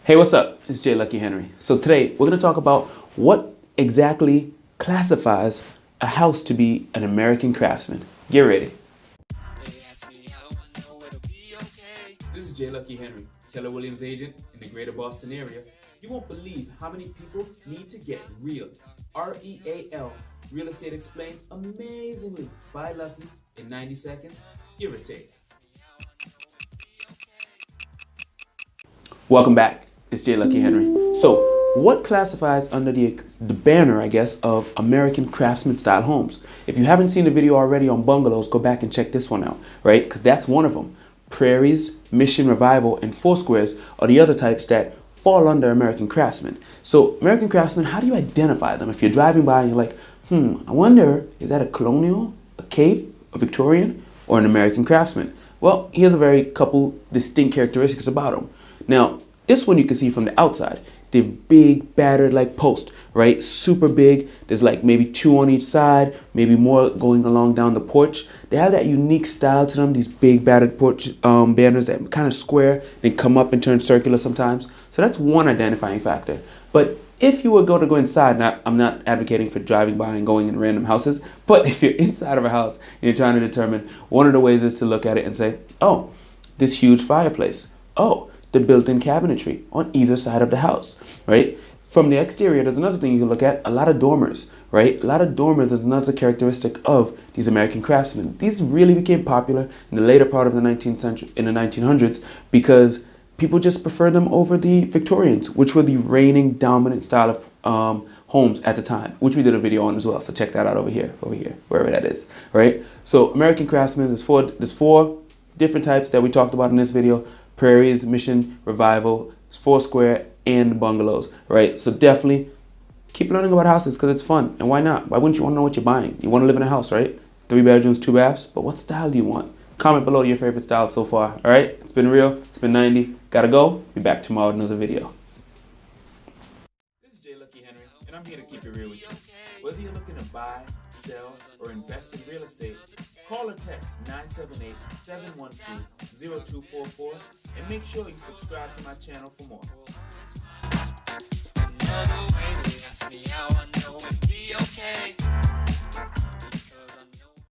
Hey, what's up? It's J. Lucky Henry. So today we're going to talk about what exactly classifies a house to be an American Craftsman. Get ready. This is J. Lucky Henry, Keller Williams agent in the greater Boston area. You won't believe how many people need to get real. REAL. Real estate explained amazingly by Lucky in 90 seconds. Irritate. Welcome back. It's J. Lucky Henry. So, what classifies under the banner, I guess, of American Craftsman style homes? If you haven't seen the video already on bungalows, go back and check this one out, right? Because that's one of them. Prairies, Mission Revival, and Foursquares are the other types that fall under American Craftsman. So, American Craftsman, how do you identify them? If you're driving by and you're like, I wonder, is that a colonial, a Cape, a Victorian, or an American Craftsman? Well, here's a very couple distinct characteristics about them. Now, this one you can see from the outside. They're big, battered like posts, right? Super big. There's like maybe two on each side, maybe more going along down the porch. They have that unique style to them, these big battered porch banners that kind of square, they come up and turn circular sometimes. So that's one identifying factor. But if you were going to go inside, now I'm not advocating for driving by and going in random houses, but if you're inside of a house and you're trying to determine, one of the ways is to look at it and say, oh, this huge fireplace. Oh, the built-in cabinetry on either side of the house, right? From the exterior, there's another thing you can look at, a lot of dormers, right? A lot of dormers is another characteristic of these American Craftsmen. These really became popular in the later part of the 19th century, in the 1900s, because people just preferred them over the Victorians, which were the reigning dominant style of homes at the time, which we did a video on as well. So check that out over here, wherever that is, right? So American Craftsmen, there's four different types that we talked about in this video. Prairies, Mission, Revival, Foursquare, and Bungalows, right? So definitely keep learning about houses because it's fun. And why not? Why wouldn't you want to know what you're buying? You want to live in a house, right? 3 bedrooms, 2 baths, but what style do you want? Comment below your favorite style so far, all right? It's been real. It's been 90. Gotta go. Be back tomorrow with another video. This is J. Lucky Henry, and I'm here to keep it real with you. Whether you're looking to buy, sell, or invest in real estate, call or text 978-712-0244 and make sure you subscribe to my channel for more. Another way to ask me how I know it'll be okay.